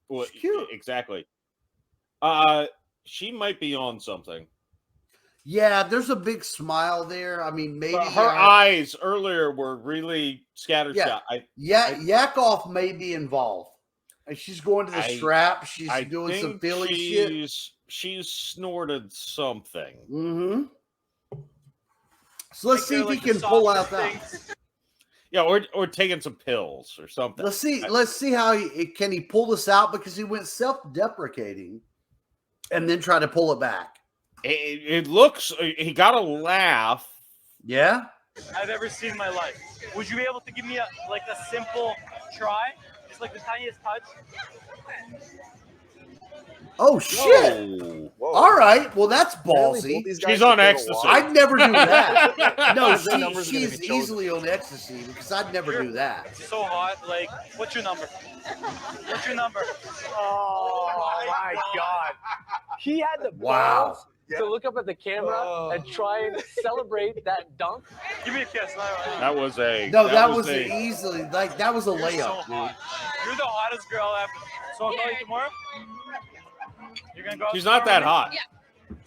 well, She's cute. exactly. She might be on something. Yeah, there's a big smile there. I mean, maybe But her eyes earlier were really scattershot. Yakov may be involved. And she's going to the strap. She's I doing some think Philly shit. she's snorted something. Mm-hmm. So let's see if he Like the can pull out softest that. things. Yeah, or taking some pills or something. Let's see how can he pull this out, because he went self-deprecating and then try to pull it back. It looks he got a laugh. Yeah. I've ever seen in my life. Would you be able to give me a simple try? Just like the tiniest touch? Oh shit! Whoa. All right, well that's Apparently, ballsy. both these guys She's on can take a ecstasy. walk. I'd never do that. No, The numbers are gonna she's be chosen. easily on ecstasy, because I'd never do that. It's so hot. Like, what's your number? What's your number? Oh my God! He had the Wow. balls to look up at the camera and try and celebrate that dunk. Give me a kiss. That was a No, that was a easily that was a You're so layup, dude. hot. You're the hottest girl ever. So I'll call you tomorrow? You're gonna go out She's not that tomorrow? hot.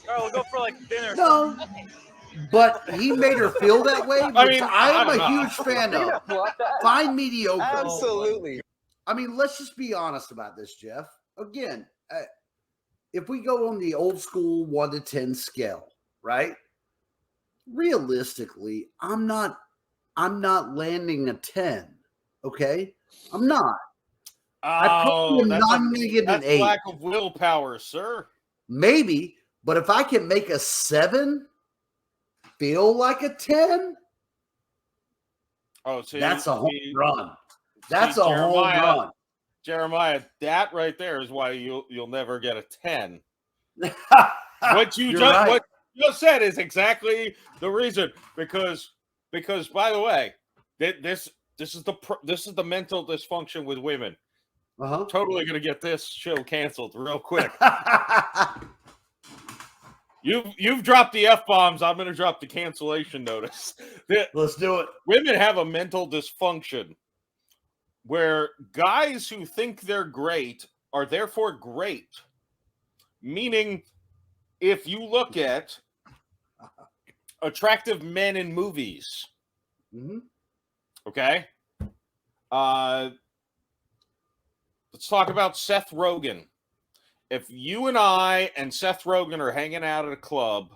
All right, we'll go for like dinner. No, but he made her feel that way. Which mean, I am I a don't know. huge fan of. Fine mediocre. Absolutely. I mean, let's just be honest about this, Jeff. Again, if we go on the old school 1 to 10 scale, right? Realistically, I'm not landing a 10. Okay, I'm not. I probably am not going to get an that's 8. lack of willpower, sir. Maybe, but if I can make a 7 feel like a 10, Oh, see, that's a home run. That's see, a home run. Jeremiah, that right there is why you'll never get a 10. What you You're just right. what you just said is exactly the reason, because by the way, this is the mental dysfunction with women. totally going to get this show canceled real quick. You've dropped the F-bombs. I'm going to drop the cancellation notice. Let's do it. Women have a mental dysfunction where guys who think they're great are therefore great. Meaning, if you look at attractive men in movies, okay? Let's talk about Seth Rogen. If you and I and Seth Rogen are hanging out at a club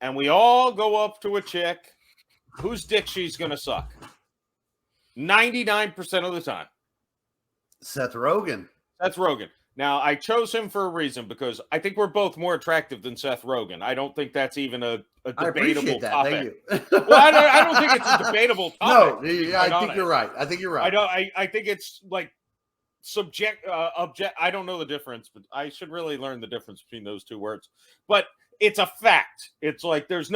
and we all go up to a chick, whose dick she's going to suck? 99% of the time. Seth Rogen. Seth Rogen. Now, I chose him for a reason because I think we're both more attractive than Seth Rogen. I don't think that's even a debatable topic. Thank you. Well, I don't think it's a debatable topic. No, I think you're right. I think you're right. I think it's like object. I don't know the difference, but I should really learn the difference between those two words. But it's a fact. It's like if there's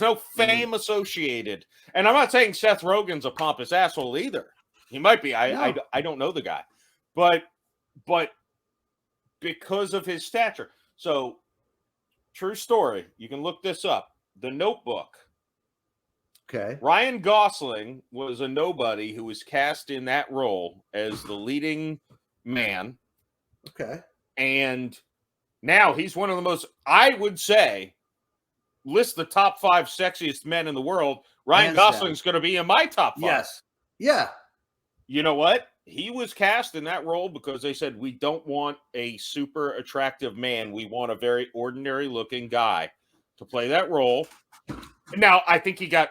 no fame associated, and I'm not saying Seth Rogen's a pompous asshole either. He might be. I don't know the guy, but because of his stature. So, true story. You can look this up. The Notebook. Okay. Ryan Gosling was a nobody who was cast in that role as the leading man. Okay. And now he's one of the most, I would say, list the top 5 sexiest men in the world. Ryan Gosling's going to be in my top 5. Yes. Yeah. You know what? He was cast in that role because they said, we don't want a super attractive man. We want a very ordinary looking guy to play that role. Now, I think he got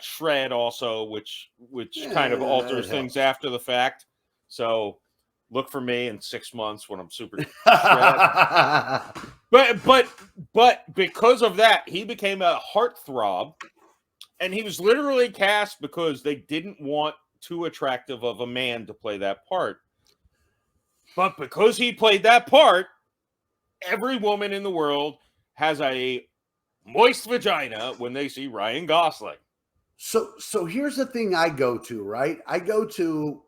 shred also, which kind of alters things after the fact. So look for me in 6 months when I'm super shred. But because of that, he became a heartthrob, and he was literally cast because they didn't want too attractive of a man to play that part. But because he played that part, every woman in the world has a moist vagina when they see Ryan Gosling. So here's the thing I go to, right? I go to,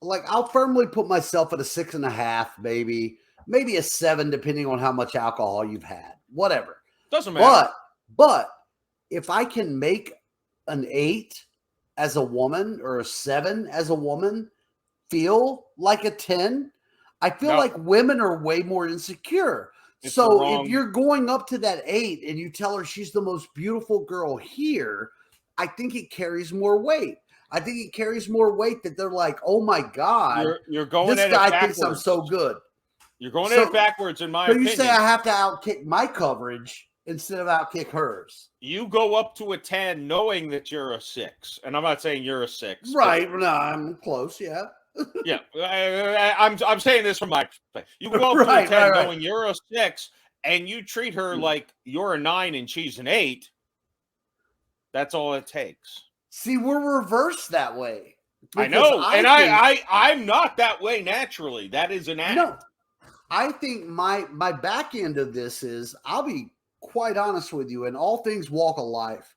like, I'll firmly put myself at a 6.5, maybe a 7, depending on how much alcohol you've had. Whatever. Doesn't matter. But if I can make an 8 as a woman or a 7 as a woman feel like a 10, I feel like women are way more insecure. So if you're going up to that 8 and you tell her she's the most beautiful girl here, I think it carries more weight. I think it carries more weight that they're like, oh my God, you're going this at guy it backwards. thinks I'm so good. You're going at it backwards, in my opinion. So you say I have to outkick my coverage instead of outkick hers. You go up to a 10 knowing that you're a 6. And I'm not saying you're a 6. Right. No, I'm close, yeah. Yeah. I'm saying this from my perspective. You go up to a 10 knowing you're a 6, and you treat her like you're a 9 and she's an 8. That's all it takes. See, we're reversed that way. I know. I'm not that way naturally. That is an act. No, I think my back end of this is, I'll be quite honest with you, in all things walk of life,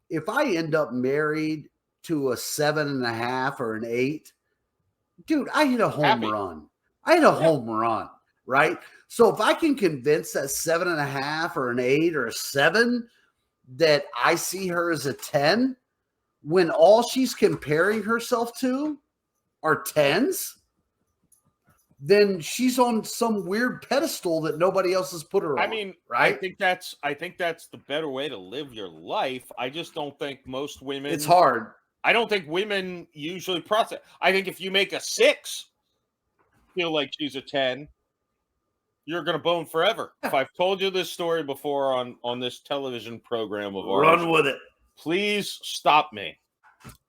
if I end up married to a 7.5 or an 8, dude, I hit a home run. I hit a home run, right? So if I can convince that 7.5 or an 8 or a 7 that I see her as a 10, when all she's comparing herself to are 10s, then she's on some weird pedestal that nobody else has put her on. I mean, right? I think that's the better way to live your life. I just don't think most women. It's hard. I don't think women usually process. I think if you make a 6 feel like she's a 10, you're going to bone forever. If I've told you this story before on this television program of ours, run with it. Please stop me.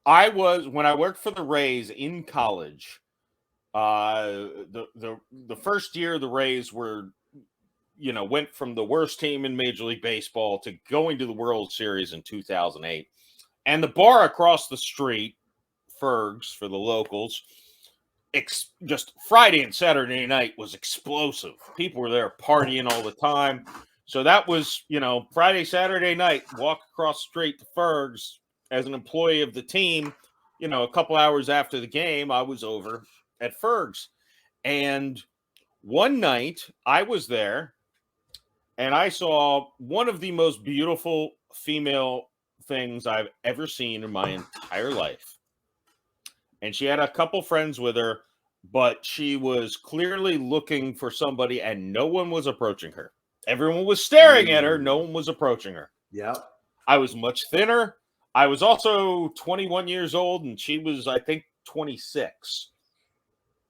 When I worked for the Rays in college, the first year the Rays were, went from the worst team in Major League Baseball to going to the World Series in 2008. And the bar across the street, Ferg's for the locals, just Friday and Saturday night was explosive. People were there partying all the time. So that was, Friday, Saturday night, walk across the street to Ferg's as an employee of the team. a couple hours after the game, I was over at Ferg's. And one night I was there and I saw one of the most beautiful female things I've ever seen in my entire life. And she had a couple friends with her, but she was clearly looking for somebody and no one was approaching her. Everyone was staring at her. No one was approaching her. Yeah. I was much thinner. I was also 21 years old and she was, I think, 26.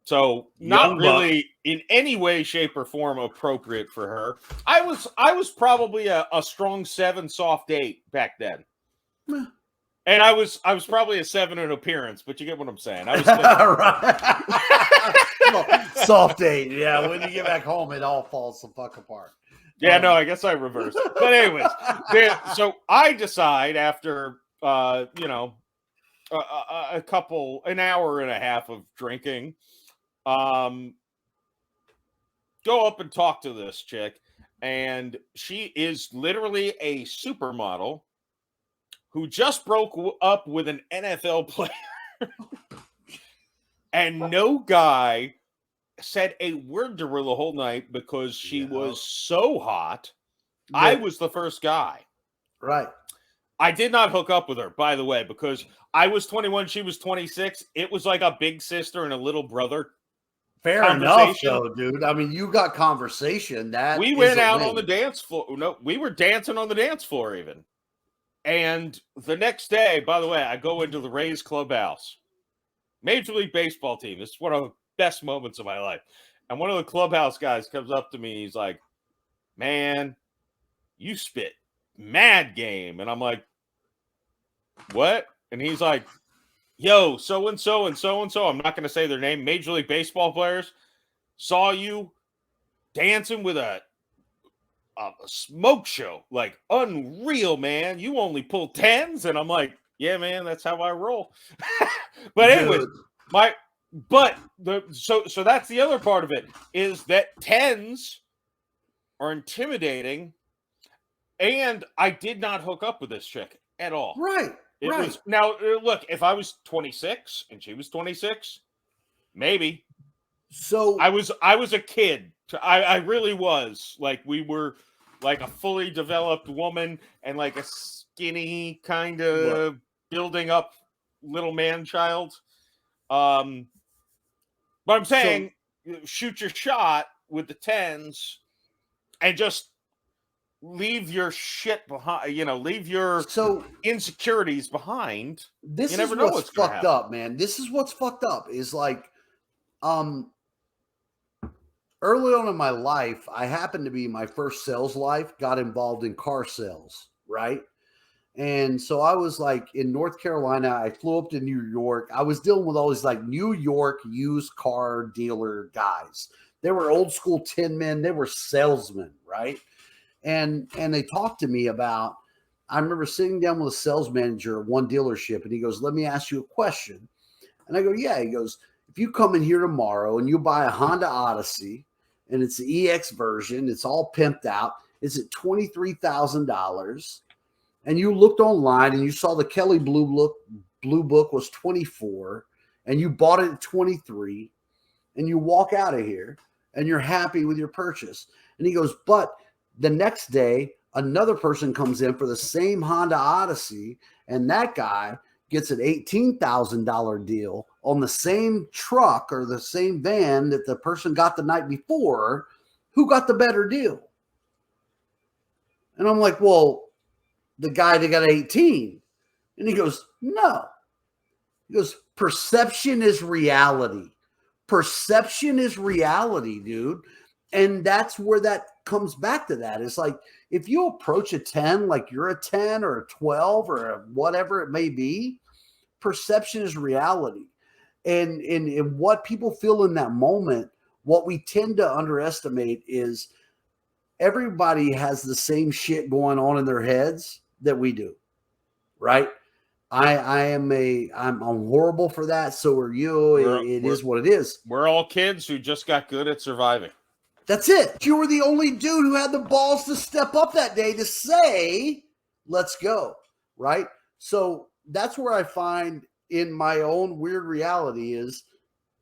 So not really in any way, shape, or form appropriate for her. I was probably a strong 7, soft 8 back then. And I was probably a 7 in appearance, but you get what I'm saying. I was right. Soft 8. Yeah, when you get back home, it all falls the fuck apart. Yeah, no, I guess I reversed. But anyways, so I decide after an hour and a half of drinking, go up and talk to this chick, and she is literally a supermodel who just broke up with an NFL player. And no guy said a word to her the whole night because she was so hot. Yeah. I was the first guy. Right. I did not hook up with her, by the way, because I was 21, she was 26. It was like a big sister and a little brother. Fair enough, though, dude. I mean, you got conversation. That we went out on the dance floor. No, we were dancing on the dance floor even. And the next day, by the way, I go into the Rays clubhouse. Major League Baseball team. This is one of the best moments of my life. And one of the clubhouse guys comes up to me. He's like, man, you spit mad game. And I'm like, what? And he's like, yo, so-and-so and so-and-so, I'm not going to say their name, Major League Baseball players, saw you dancing with a smoke show. Like, unreal, man. You only pull 10s? And I'm like, yeah, man, that's how I roll. But anyways, so that's the other part of it, is that 10s are intimidating, and I did not hook up with this chick at all. Right. It was, now, look, if I was 26 and she was 26, maybe. So I was a kid. I really was. Like, we were like a fully developed woman and like a skinny kind of building up little man child. But I'm saying, shoot your shot with the 10s and just leave your shit behind, leave your insecurities behind. This is what's fucked up, man. This is what's fucked up is like, early on in my life, I happened to be my first sales life, got involved in car sales, right? And so I was like in North Carolina, I flew up to New York. I was dealing with all these like New York used car dealer guys. They were old school tin men. They were salesmen, right? And they talked to me about, I remember sitting down with a sales manager at one dealership, and he goes, let me ask you a question. And I go, yeah. He goes, if you come in here tomorrow and you buy a Honda Odyssey and it's the EX version, it's all pimped out, it's at $23,000, and you looked online and you saw the Kelly Blue Book was 24 and you bought it at 23 and you walk out of here and you're happy with your purchase. And he goes, but the next day, another person comes in for the same Honda Odyssey, and that guy gets an $18,000 deal on the same truck or the same van that the person got the night before. Who got the better deal? And I'm like, well, the guy that got 18. And he goes, no. He goes, perception is reality. Perception is reality, dude. And that's where that comes back to that. It's like, if you approach a 10 like you're a 10 or a 12 or a whatever it may be, perception is reality. And what people feel in that moment, what we tend to underestimate is everybody has the same shit going on in their heads that we do, right? I'm horrible for that. So are you. It is what it is. We're all kids who just got good at surviving. That's it. You were the only dude who had the balls to step up that day to say, let's go, right? So that's where I find in my own weird reality is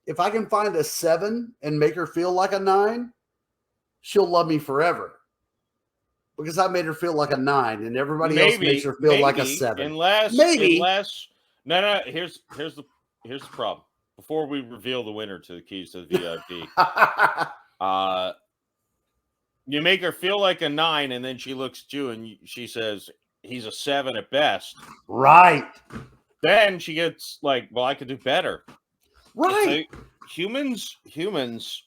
if I can find a 7 and make her feel like a 9, she'll love me forever. Because I made her feel like a 9 and everybody else makes her feel like a 7. Unless no, here's the problem. Before we reveal the winner to the keys to the VIP, you make her feel like a 9, and then she looks at you and she says he's a 7 at best. Right. Then she gets like, well, I could do better. Right. So humans,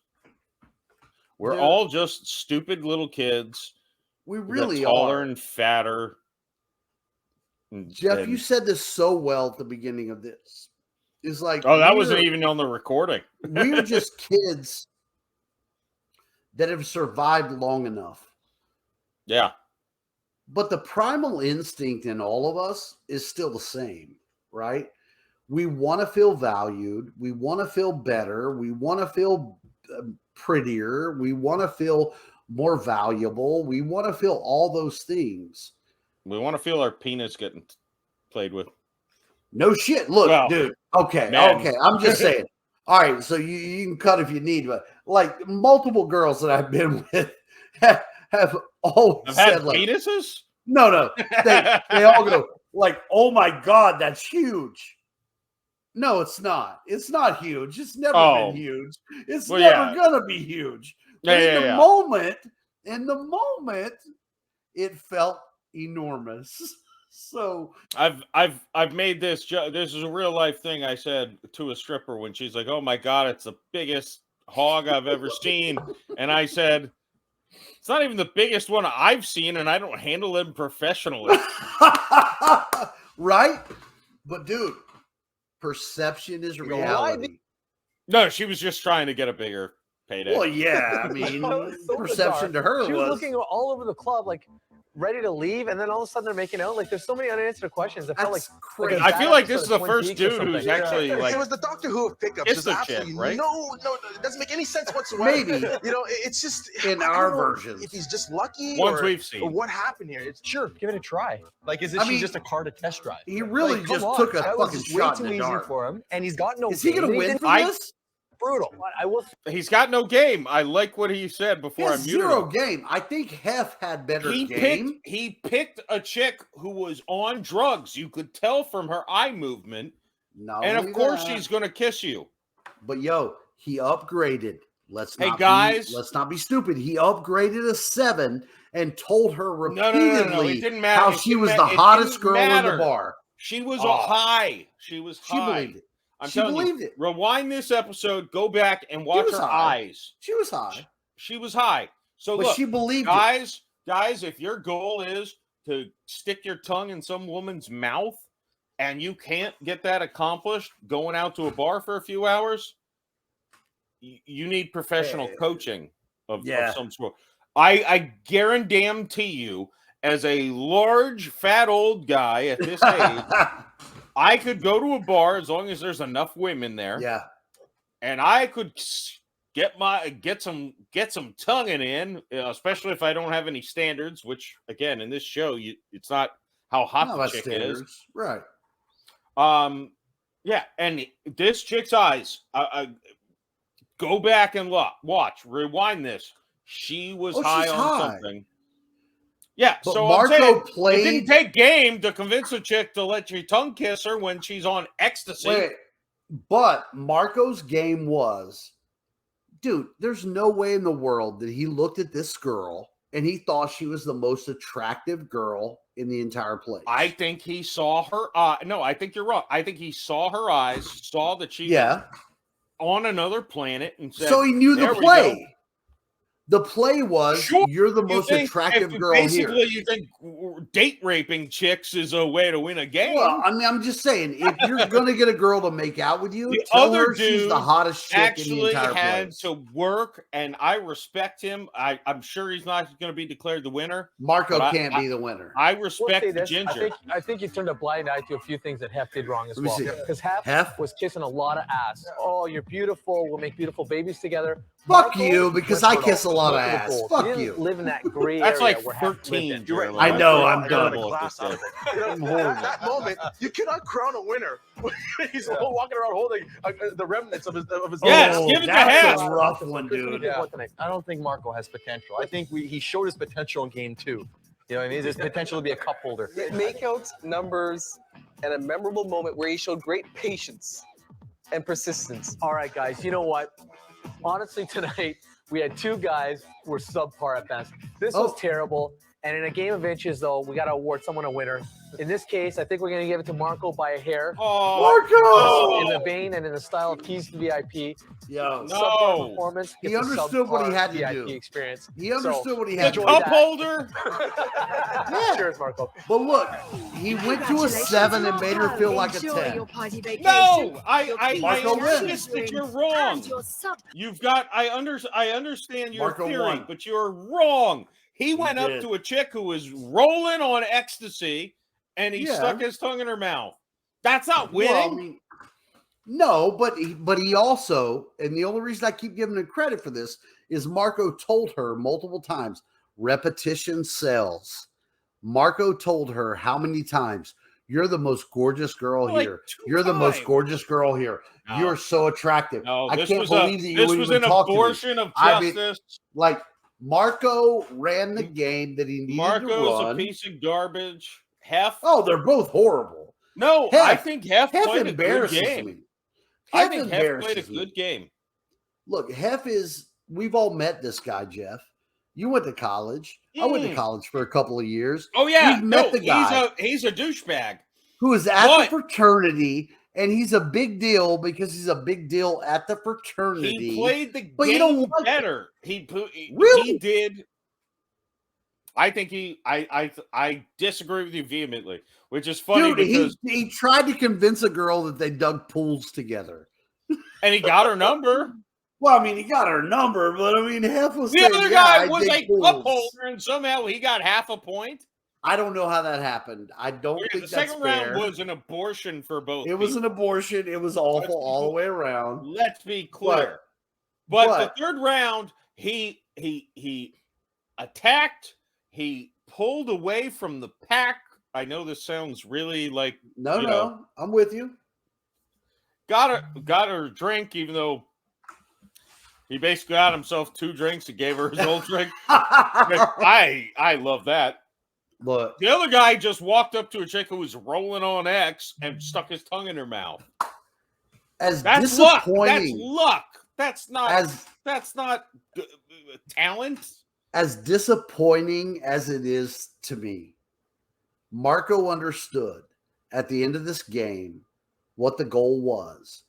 we're all just stupid little kids. We really taller are. And fatter. Jeff, you said this so well at the beginning of this. It's like, oh, that wasn't even on the recording. We're just kids that have survived long enough. Yeah. But the primal instinct in all of us is still the same, right? We want to feel valued. We want to feel better. We want to feel prettier. We want to feel more valuable. We want to feel all those things. We want to feel our penis getting played with. No shit. Look, dude. Okay. Man. Okay. I'm just saying. All right. So you can cut if you need, but like multiple girls that I've been with have always said like penises. No. They all go like, "Oh my God, that's huge." No, it's not. It's not huge. It's never been huge. It's never gonna be huge. But in the moment, it felt enormous. So I've made this. This is a real life thing. I said to a stripper when she's like, "Oh my God, it's the biggest hog I've ever seen," and I said, "It's not even the biggest one I've seen, and I don't handle them professionally." Right? But dude, perception is reality. No, she was just trying to get a bigger payday. Well, yeah, I mean, so perception bizarre. to her she was looking all over the club, like ready to leave, and then all of a sudden they're making out. Like there's so many unanswered questions. I felt like crazy. I feel like this is the first dude who's actually like. It was the Doctor Who of pickups. It's There's the chick, absolutely right? no, it doesn't make any sense whatsoever. Maybe. It's just In I our don't know versions. if he's just lucky, Ones or, we've seen. or what happened here. It's Sure, give it a try. Like, is this just a car to test drive? He really Like, just come on. took a That was fucking way shot too in the easy dark. for him, and he's got no. Is he going to game. win for this? Brutal. I will. He's got no game. I like what he said before I muted Zero him. game. I think Hef had better game. He picked a chick who was on drugs. You could tell from her eye movement. And of course she's going to kiss you. But yo, he upgraded. Let's not be stupid. He upgraded a 7 and told her repeatedly It didn't matter. how she was the hottest girl in the bar. She was high. She was high. She believed it. I'm She telling believed you, it. rewind this episode, go back and watch her eyes. She was high. She was high. So But look, she believed guys, if your goal is to stick your tongue in some woman's mouth and you can't get that accomplished going out to a bar for a few hours, you need professional coaching of some sort. I guarantee you, as a large, fat old guy at this age, I could go to a bar as long as there's enough women there. Yeah. And I could get some tonguing in, especially if I don't have any standards, which again in this show it's not how hot the chick is. Right. Yeah, and this chick's eyes, go back and rewind this. She was high on something. Yeah, but so Marco I'm saying, played. It didn't take game to convince a chick to let you tongue kiss her when she's on ecstasy. Wait, but Marco's game was, dude, there's no way in the world that he looked at this girl and he thought she was the most attractive girl in the entire place. I think he saw her. No, I think you're wrong. I think he saw her eyes, saw that she was on another planet, and said, so he knew the play. The play was, you're the most attractive girl basically, here. You think date raping chicks is a way to win a game? Well, I mean, I'm just saying, if you're going to get a girl to make out with you, the tell other her she's the hottest chick in the entire had place. to work, and I respect him. I'm sure he's not going to be declared the winner. Marco can't be the winner. I respect the ginger. I think you turned a blind eye to a few things that Hef did wrong as well. Because Hef was kissing a lot of ass. Oh, you're beautiful. We'll make beautiful babies together. Fuck you, because I kiss a lot of ass. Fuck you. Live in that gray That's area like where 13. You're right. I know. I'm done. Terrible at this game. I'm horrible. At that moment, you cannot crown a winner. He's walking around holding the remnants of his. Yes, give it to that's Hess. a rough one, dude. Yeah. I don't think Marco has potential. I think he showed his potential in game 2. You know what I mean? There's potential to be a cup holder. Makeouts, numbers, and a memorable moment where he showed great patience and persistence. All right, guys, you know what? Honestly, tonight, we had 2 guys who were subpar at best. This was terrible. And in a game of inches, though, we got to award someone a winner. In this case, I think we're going to give it to Marco by a hair. Marco! In the vein and in the style of Keys to VIP. Yo, subpar performance. He understood what he had to VIP do. Experience. He understood what he The had to do. cup holder. Cheers, Marco. But look, he went to a 7 and made her feel like a 10. No, I Marco insist wins. that you're wrong. You've got. I understand your Marco theory, won. but you're wrong. He went up to a chick who was rolling on ecstasy, and he stuck his tongue in her mouth. That's not winning. Well, I mean, no, but he also, and the only reason I keep giving him credit for this is Marco told her multiple times, repetition sells. Marco told her how many times, you're the most gorgeous girl here. You're the most gorgeous girl here. No. You're so attractive. No, I this can't was believe that you this would was even an talk to me. abortion of I mean, justice. like, Marco ran the game that he needed to Marco's run. a piece of garbage. Hef. Oh, they're both horrible. No, I think Hef played a good embarrasses game. me. I think Hef played a good game. Look, Hef is, we've all met this guy, Jeff. You went to college. I went to college for a couple of years. Oh, yeah. We've met the guy. He's a douchebag. Who is at the fraternity, and he's a big deal because he's a big deal at the fraternity. He played the but game you don't like better. Really? He did. I think I disagree with you vehemently, which is funny Dude, because he tried to convince a girl that they dug pools together. And he got her number. Well, I mean, he got her number, but I mean, Hef was The saying, other yeah, guy I was dig a pools. cup holder, and somehow he got half a point. I don't know how that happened. I don't think The that's second fair. round was an abortion for both. It was an abortion. It was awful all the way around. Let's be clear. But the third round, he attacked. He pulled away from the pack. I know this sounds really like No, I'm with you. Got her drink, even though he basically got himself 2 drinks and gave her his old drink. I love that. Look, the other guy just walked up to a chick who was rolling on X and stuck his tongue in her mouth. That's luck. That's luck. That's not talent. As disappointing as it is to me, Marco understood at the end of this game what the goal was.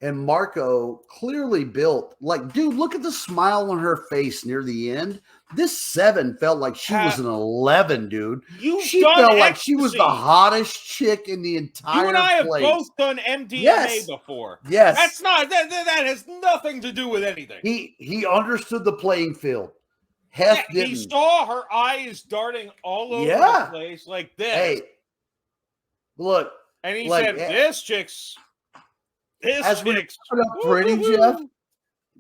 And Marco clearly built, like, dude, look at the smile on her face near the end. This 7 felt like she was an 11, dude. She felt like she was the hottest chick in the entire You and I have place. both done MDMA before. Yes. That's not that has nothing to do with anything. He understood the playing field. Hef didn't. He saw her eyes darting all over the place like this. Hey, look. And he like, said, this chick's as we put up pretty, Jeff,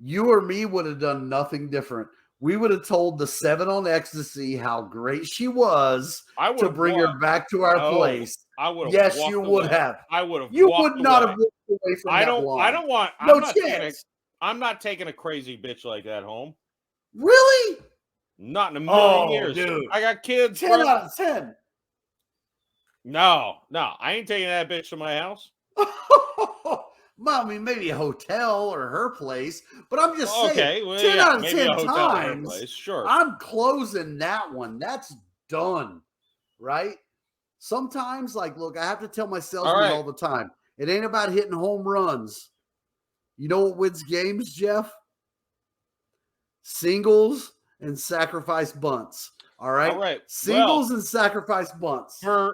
you or me would have done nothing different. We would have told the 7 on ecstasy how great she was to bring her back to our place. I would have. Yes, you would have. I would have. You would not have walked away from that blonde. I don't want. No chance. I'm not taking a crazy bitch like that home. Really? Not in a million years. Dude. I got kids. 10 out of 10. No, I ain't taking that bitch to my house. Well, I mean, maybe a hotel or her place, but I'm just saying, well, 10 out of maybe 10 a hotel or her times, place. Sure. I'm closing that one. That's done, right? Sometimes, like, look, I have to tell my salesman all the time, it ain't about hitting home runs. You know what wins games, Jeff? Singles and sacrifice bunts. All right? All right. Singles and sacrifice bunts. For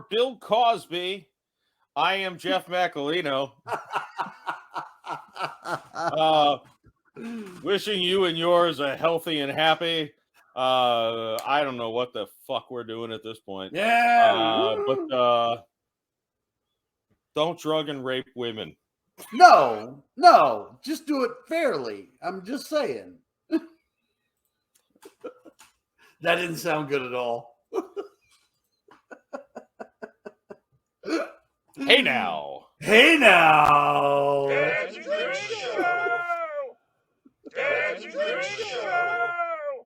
Bill Cosby, I am Jeff Macolino. Wishing you and yours a healthy and happy. I don't know what the fuck we're doing at this point. Yeah. But don't drug and rape women. No. Just do it fairly. I'm just saying. That didn't sound good at all. Hey now. Hey now. That's a great show. That's a great show.